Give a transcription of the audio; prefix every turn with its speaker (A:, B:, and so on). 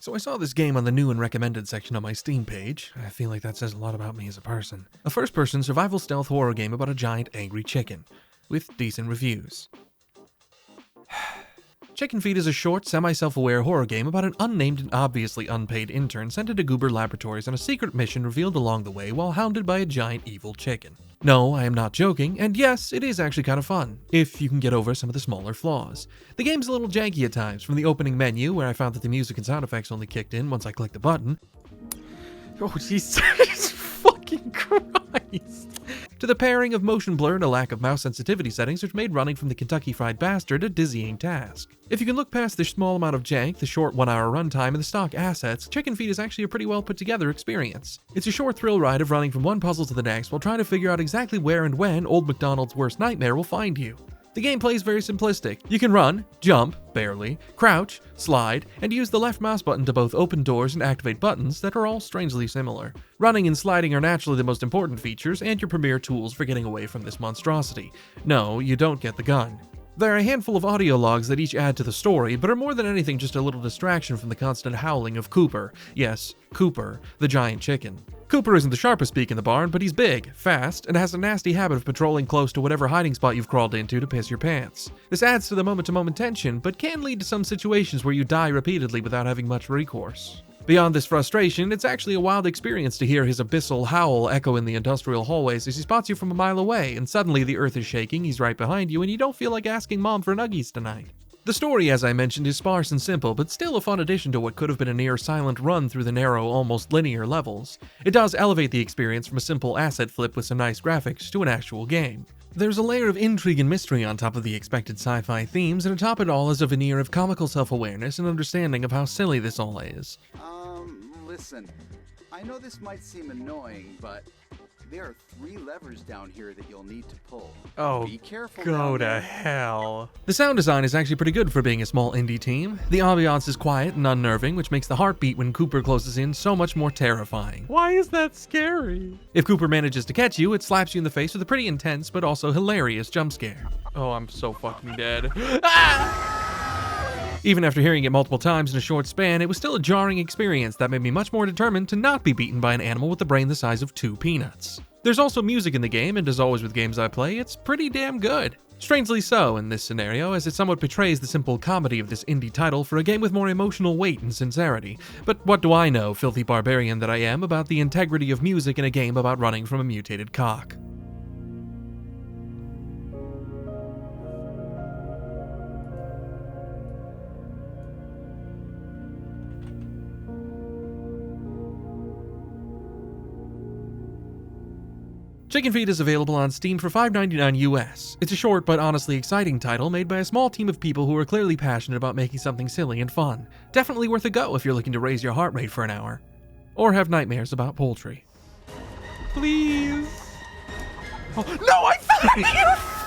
A: So I saw this game on the new and recommended section on my Steam page. I feel like that says a lot about me as a person. A first-person survival stealth horror game about a giant angry chicken, with decent reviews. Chicken Feed is a short, semi-self-aware horror game about an unnamed and obviously unpaid intern sent into Goober Laboratories on a secret mission revealed along the way while hounded by a giant evil chicken. No, I am not joking, and yes, it is actually kind of fun, if you can get over some of the smaller flaws. The game's a little janky at times, from the opening menu, where I found that the music and sound effects only kicked in once I clicked the button. Oh, Jesus fucking Christ! To the pairing of motion blur and a lack of mouse sensitivity settings, which made running from the Kentucky Fried Bastard a dizzying task. If you can look past the small amount of jank, the short 1-hour runtime, and the stock assets, Chicken Feed is actually a pretty well put together experience. It's a short thrill ride of running from one puzzle to the next while trying to figure out exactly where and when Old MacDonald's worst nightmare will find you. The gameplay is very simplistic. You can run, jump, barely, crouch, slide, and use the left mouse button to both open doors and activate buttons that are all strangely similar. Running and sliding are naturally the most important features and your premier tools for getting away from this monstrosity. No, you don't get the gun. There are a handful of audio logs that each add to the story, but are more than anything just a little distraction from the constant howling of Cooper. Yes, Cooper, the giant chicken. Cooper isn't the sharpest beak in the barn, but he's big, fast, and has a nasty habit of patrolling close to whatever hiding spot you've crawled into to piss your pants. This adds to the moment-to-moment tension, but can lead to some situations where you die repeatedly without having much recourse. Beyond this frustration, it's actually a wild experience to hear his abyssal howl echo in the industrial hallways as he spots you from a mile away, and suddenly the earth is shaking, he's right behind you, and you don't feel like asking Mom for Nuggies tonight. The story, as I mentioned, is sparse and simple, but still a fun addition to what could have been a near-silent run through the narrow, almost linear levels. It does elevate the experience from a simple asset flip with some nice graphics to an actual game. There's a layer of intrigue and mystery on top of the expected sci-fi themes, and atop it all is a veneer of comical self-awareness and understanding of how silly this all is.
B: Listen, I know this might seem annoying, but there are 3 levers down here that you'll need to pull.
A: Oh,
B: be careful.
A: Go to hell. The sound design is actually pretty good for being a small indie team. The ambiance is quiet and unnerving, which makes the heartbeat when Cooper closes in so much more terrifying. Why is that scary? If Cooper manages to catch you, it slaps you in the face with a pretty intense but also hilarious jump scare. Oh, I'm so fucking dead. Ah! Even after hearing it multiple times in a short span, it was still a jarring experience that made me much more determined to not be beaten by an animal with a brain the size of 2 peanuts. There's also music in the game, and as always with games I play, it's pretty damn good. Strangely so in this scenario, as it somewhat betrays the simple comedy of this indie title for a game with more emotional weight and sincerity. But what do I know, filthy barbarian that I am, about the integrity of music in a game about running from a mutated cock? Chicken Feed is available on Steam for $5.99 US. It's a short but honestly exciting title made by a small team of people who are clearly passionate about making something silly and fun. Definitely worth a go if you're looking to raise your heart rate for an hour. Or have nightmares about poultry. Please. Oh, no, I found you!